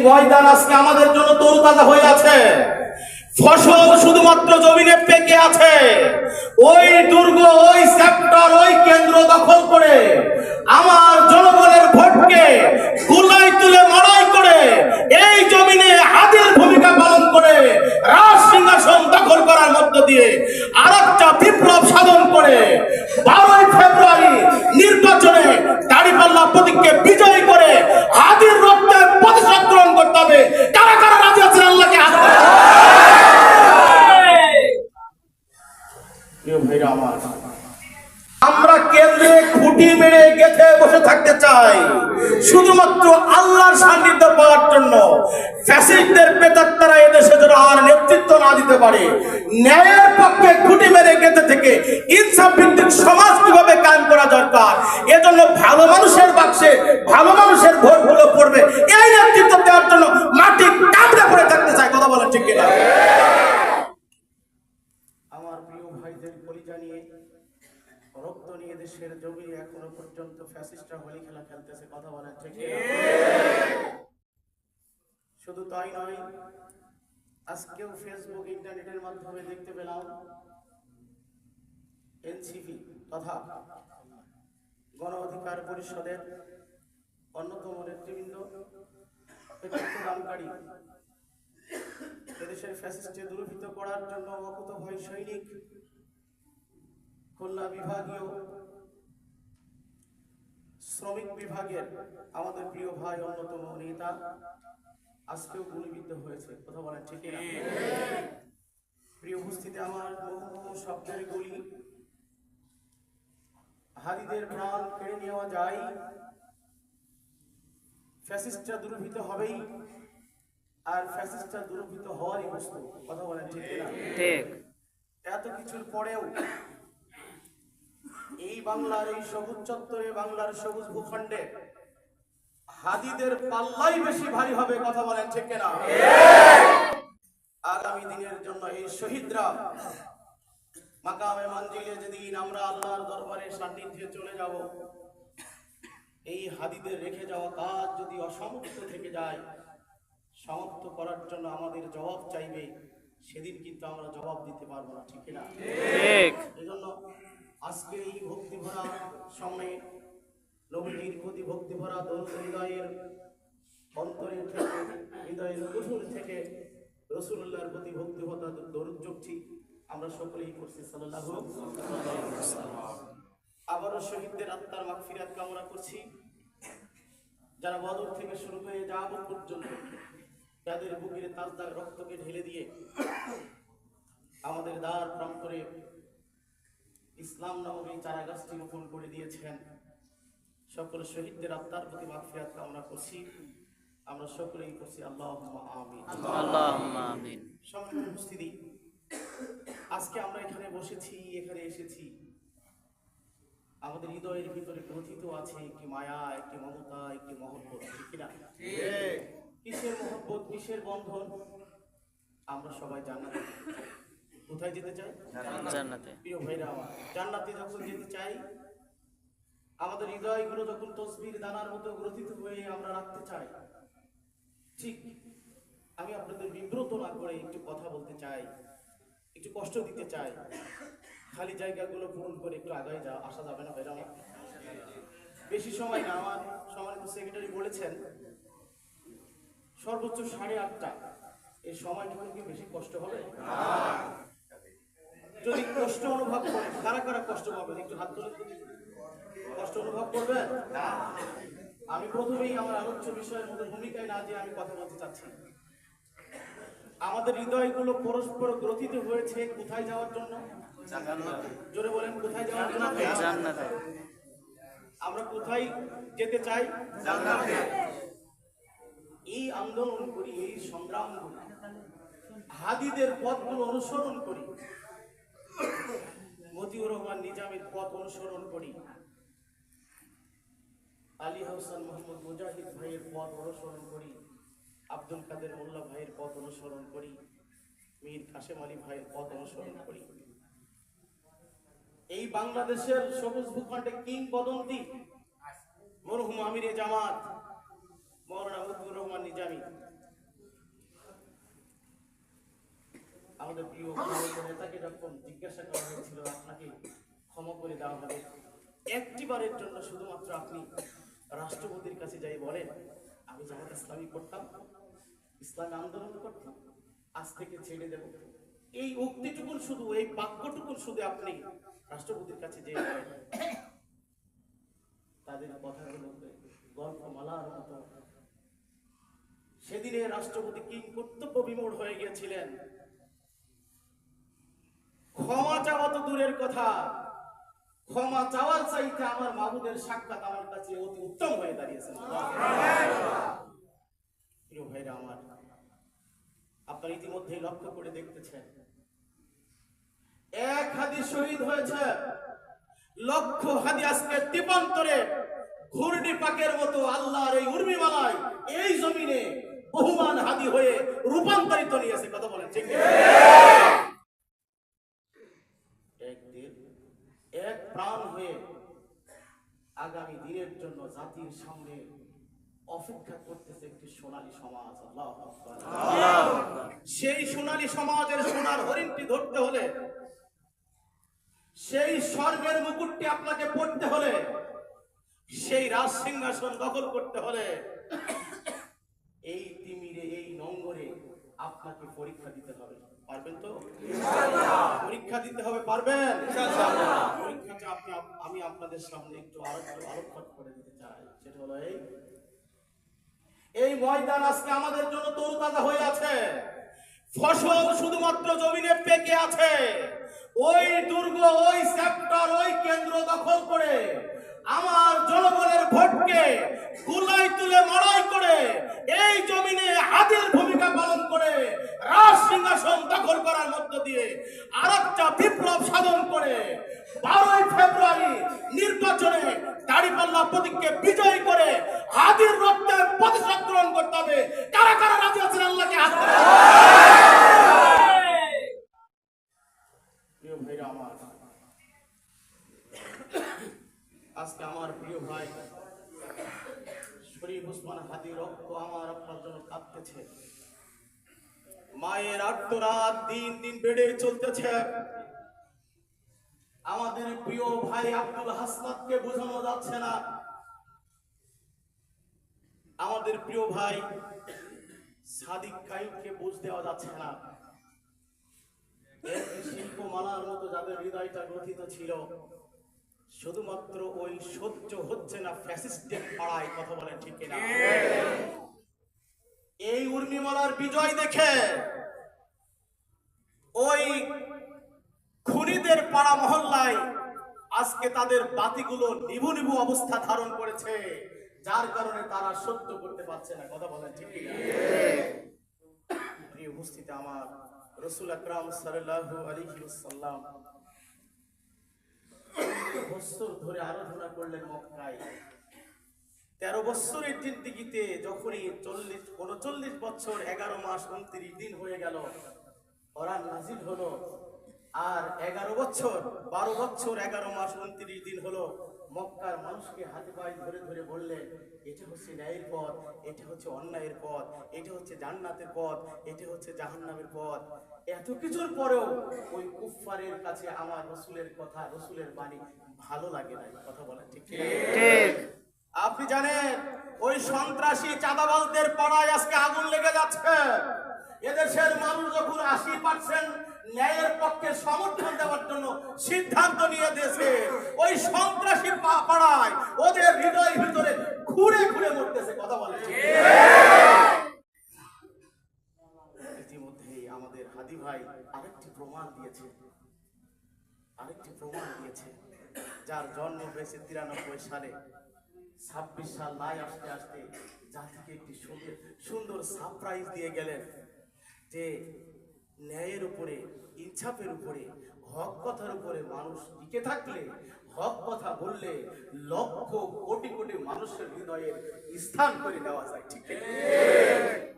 ময়দান আজকে আমাদের জন্য তরুতাজা হয়ে আছে। ফসল শুধুমাত্র জমিনে পেকে আছে। ওই দুর্গ, ওই সেক্টর, ওই কেন্দ্র দখল করে আমার জনগণের ভোটকে গুলাই তুলে লড়াই করে এই জমিনে হাতির ভূমিকা পালন করে রাজ সিংহাসন দখল করার মধ্য দিয়ে আরেকটা বিপ্লব সাধন করে 12ই ফেব্রুয়ারি নির্বাচনে দাঁড়িপাল্লা প্রতীককে বিজয়ী করে হাতির রক্তে প্রতিশোধ গ্রহণ করতে হবে। কারা কারা রাজি আছেন আল্লাহকে হাত তুলে? প্রিয় ভাইরা আমার, আমরা কেন্দ্রে খুঁটি মেরে গেঁথে বসে থাকতে চাই শুধুমাত্র আল্লাহর সান্নিধ্য পাওয়ার জন্য। ফ্যাসিস্টদের প্রেতাত্মারা এদেশে যেন আর নেতৃত্ব না দিতে পারে। ন্যায়ের পক্ষে খুঁটি মেরে গেঁথে থেকে ইনসাফ ভিত্তিক সমাজ কিভাবে কায়েম করা দরকার, এজন্য ভালো মানুষের বাক্সে ভালো মানুষের ভোটগুলো পড়বে, এই নেতৃত্ব দেওয়ার জন্য মাটি কামড়ে পড়ে থাকতে চাই। কথা বলেন ঠিক কিনা? আমার প্রিয় ভাইদের কলিজা নিয়ে, রক্ত নিয়ে দেশের জমি এখনো পর্যন্ত ফ্যাসিস্টরা হোলি খেলা খেলতেছে। কথা বলেন ঠিক কিনা? শুধু তাই নয়, আজকেও ফেসবুক ইন্টারনেটের মাধ্যমে দেখতে পেলাম এনসিপি তথা গণ অধিকার পরিষদের অন্যতম নেতৃবৃন্দ দানকারী এদেশের ফ্যাসিস্টে দুর্বৃত্ত করার জন্য অকুতভয় সৈনিক খুলনা বিভাগীয় শ্রমিক বিভাগের আমাদের প্রিয় ভাই অন্যতম নেতা আজকেও গুলিবিদ্ধ হয়েছে। কথা বলেন ঠিক না? প্রিয় উপস্থিতি, আমার বহু শব্দের গুলি হাদিদের প্রাণ কেড়ে নেওয়া যায়, ফ্যাসিস্টরা দুর্বৃত্ত হবেই, আর ফ্যাসিস্টরা দুর্বৃত্ত হওয়ারই বস্তু। কথা বলেন ঠিক না? ঠিক। এত কিছুর পরেও এই বাংলার এই সবুজ চত্বরে, বাংলার সবুজ ভূখণ্ডে হাদিদের পাল্লাই বেশি ভারী হবে। কথা বলেন ঠিক কিনা? আগামী দিনের জন্য এই শহীদরা মাকামে মঞ্জিলে যেদিন আমরা আল্লাহর দরবারে সান্নিধ্যে চলে যাব, এই হাদিদের রেখে যাওয়া কাজ যদি অসমাপ্ত থেকে যায়, সমাপ্ত করার জন্য আমাদের জবাব চাইবে, সেদিন কিন্তু আমরা জবাব দিতে পারবো না। ঠিক কিনা? ঠিক। এজন্য আজকে এই ভক্তি ভরা সময়ে নবীর প্রতি ভক্তি ভরা দরুদ হৃদয়ের অন্তরে থেকে, হৃদয়ের গভীর থেকে রাসূলুল্লাহর প্রতি ভক্তি ভরা দরুদ জপছি। আমরা সকলেই করছি সাল্লাল্লাহু আলাইহি ওয়াসাল্লাম। আবারও শহীদদের আত্মার মাগফিরাত কামনা করছি, যারা বদর থেকে শুরু হয়ে যাবত পর্যন্ত যাদের বুকের তাজদার রক্তকে ঢেলে দিয়ে আমাদের দ্বার প্রান্তরে ইসলাম নামক এই চারা গাছটি রোপণ করে দিয়েছেন। সকল শহীদদের আত্মার প্রতি মাগফিরাত কামনা করছি। আমরা সকলেই করছি আল্লাহুম্মা আমিন, আল্লাহুম্মা আমিন। সম্মানিত উপস্থিতি, আজকে আমরা এখানে বসেছি, এখানে এসেছি, আমাদের হৃদয়ের ভিতরে গ্রথিত আছে একটি মায়া, একটি মমতা, একটি মহব্বত। ঠিক না? কিসের মহব্বত, কিসের বন্ধন? আমরা সবাই জান্নাতে। কোথায় যেতে চাই? জান্নাতে। প্রিয় ভাইরা আমার, জান্নাতে যখন যেতে চাই, আমাদের হৃদয়গুলো যখন তসবির দানার মতো গ্রথিত হয়ে আমরা রাখতে চাই, ঠিক আমি আপনাদের বিব্রত না করে একটু কথা বলতে চাই, একটু কষ্ট দিতে চাই। খালি জায়গাগুলো পূরণ করে একটু আগায় আসা যাবে না ভাইরা আমার? বেশি সময় না। আমার সম্মানিত সেক্রেটারি বলেছেন সর্বোচ্চ 8:30। এই সময়টুকু কি বেশি কষ্ট হবে? যদি কষ্ট অনুভব করেন, কারা কারা কষ্ট পাবেন একটু হাত তুলে? কষ্ট অনুভব করবেন? আমি প্রথমেই আমার আলোচ্য বিষয়ের মধ্যে ভূমিকায় না যে আমি কথা বলতে চাচ্ছি, আমাদের হৃদয়গুলো পরস্পর গ্রথিত হয়েছে কোথায় যাওয়ার জন্য? জান্নাতে। জোরে বলেন, কোথায় যাওয়ার জন্য? জান্নাতে। আমরা কোথায় যেতে চাই? জান্নাতে। এই আন্দোলন করি, এই সংগ্রাম করি, হাদিদের পথগুলো অনুসরণ করি, মতিউর রহমান নিজামীর পথ অনুসরণ করি, আলী হাসান মোহাম্মদ মুজাহিদ ভাইয়ের পথ অনুসরণ করি, আব্দুল কাদের মোল্লা ভাইয়ের পথ অনুসরণ করি, মীর কাসেম আলী ভাইয়ের পথ অনুসরণ করি। এই বাংলাদেশের সবুজ ভূখণ্ডে কিংবদন্তি মরহুম আমিরে জামাত মাওলানা মতিউর রহমান নিজামী আমাদের প্রিয় নেতাকে যখন জিজ্ঞাসা করা হয়েছিল আপনাকে ক্ষমা করে দেওয়া হবে, একটিবারের জন্য শুধুমাত্র আপনি রাষ্ট্রপতির কাছে যাই বলেন, আমি জামাত ইসলামী করতাম, ইসলামী আন্দোলন করতাম, আজ থেকে ছেড়ে দেব। এই উক্তিটুকুন শুধু, এই বাক্যটুকুন শুধু আপনি রাষ্ট্রপতির কাছে যে বলেন, তাদের কথাগুলো গল্পমালার মতো। সেদিনে রাষ্ট্রপতি কি কর্তব্য বিমূঢ় হয়ে গিয়েছিলেন। ক্ষমা চাওয়া তো দূরের কথা, ক্ষমা চাওয়ার চাইতে আমার মাহবুদের সাক্ষাৎ আমার কাছে অতি উত্তম হয়ে দাঁড়িয়েছে। প্রিয় ভাইরা আমার, আপনারা ইতিমধ্যে লক্ষ্য করে দেখতেছেন, এক হাদি শহীদ হয়েছে, লক্ষ হাদি আজকে টিপান্তরে ঘূর্ণি পাকের মতো আল্লাহর এই উর্মিমালায় এই জমিনে বহুমান হাদি হয়ে রূপান্তরিত নিয়েছে। কথা বলেন ঠিক? একদিন এক প্রাণ হয়ে আগামী দিনের জন্য জাতির সামনে অপেক্ষা করতেছে একটি সোনালী সমাজ। আল্লাহু আকবার। সেই সোনালী সমাজের সোনার হরিণটি ধরতে হলে, সেই স্বর্গের মুকুটটি আপনাকে পড়তে হলে, সেই রাজ সিংহাসন দখল করতে হলে, এই তিমিরে এই নঙ্গরে আপনাকে পরীক্ষা দিতে হবে। পারবেন তো? পরীক্ষা দিতে হবে, পারবেন? পরীক্ষাটা আমি আপনাদের সামনে একটু আলোকপাত করে দিতে চাই। সেটা হলো এই ময়দান আজকে আমাদের জন্য তরুতাজা হয়ে আছে, ফসল শুধুমাত্র জমিনে পেকে আছে। ওই দুর্গ, ওই সেক্টর, ওই কেন্দ্র দখল করে আমার জনগণের ভোটকে গুলাই তুলে মাড়াই করে এই জমিনে হাদির ভূমিকা পালন করে রাজ সিংহাসন দখল করার মধ্য দিয়ে আরেকটা বিপ্লব সাধন করে 12ই ফেব্রুয়ারি নির্বাচনে দাঁড়িপাল্লা প্রতীককে বিজয়ী করে হাদির রক্তে প্রতিশোধ গ্রহণ করতে হবে। কারা কারা রাজি আছেন আল্লাহকে হাত তুলে? প্রিয় ভাইরা আমার, আজকে আমার প্রিয় ভাই শরীফ ওসমান হাদি রক্ত আমার আপনার জন্য কাঁদতেছে। মায়ের আর্তনাদ দিন দিন বেড়ে চলতেছে। আমাদের প্রিয় ভাই আব্দুল হাসনাতকে বোঝানো যাচ্ছে না, আমাদের প্রিয় ভাই সাদিক কাইমকে বুঝ দেওয়া যাচ্ছে না। শিল্পমালার মতো যাদের হৃদয়টা গঠিত ছিল, শুধুমাত্র ওই সহ্য হচ্ছে না ফ্যাসিস্টের পাড়ায়। কথা বলেন ঠিক কিনা? এই উর্মিমালার বিজয় দেখে ওই খুনিদের পাড়া মহল্লায় আজকে তাদের বাতিগুলো নিভু নিভু অবস্থা ধারণ করেছে, যার কারণে তারা সহ্য করতে পারছে না। কথা বলেন ঠিক কিনা? প্রিয় উপস্থিতি, আমার রাসূল আকরাম সাল্লাল্লাহু আলাইহি ওয়াসাল্লাম বছর ধরে আরাধনা করলেন মক্কায়। 13 বছরের জিন্দেগিতে যখনই 39 বছর 11 মাস 29 দিন হয়ে গেল, কোরআন নাজিল হলো। আর 11 বছর 12 বছর 11 মাস 29 দিন হলো মক্কার মানুষকে হাতে পায়ে ধরে ধরে বললেন, এটা হচ্ছে ন্যায়ের পথ, এটা হচ্ছে অন্যায়ের পথ, এটা হচ্ছে জান্নাতের পথ, এটা হচ্ছে জাহান্নামের পথ। এত কিছুর পরেও ওই কুফফারের কাছে আমার রাসূলের কথা, রাসূলের বাণী ভালো লাগে না। কথা বলেন ঠিক ঠিক? আপনি জানেন, ওই সন্ত্রাসী চাঁদাবাজদের পাড়ায় আজকে আগুন লেগে যাচ্ছে। এদেশের মানুষ যখন 80% ন্যায়ের পক্ষে সমর্থন দেওয়ার জন্য সিদ্ধান্ত নিয়ে দিয়েছে, ওই সন্ত্রাসী পাড়ায় ওদের হৃদয়ের ভিতরে ঘুরে ঘুরে মরতেছে। কথা বলে ইতিমধ্যেই আমাদের হাদি ভাই আরেকটি প্রমাণ দিয়েছে, যার জন্ম হয়েছে 93 সালে। 26 সাল নাই আসতে আসতে জাতিকে একটি সুন্দর সারপ্রাইজ দিয়ে গেলেন যে ন্যায়ের উপরে, ইনসাফের উপরে, হক কথার উপরে মানুষ টিকে থাকলে, হক কথা বললে লক্ষ কোটি কোটি মানুষের হৃদয়ে স্থান করে দেওয়া যায়। ঠিক আছে?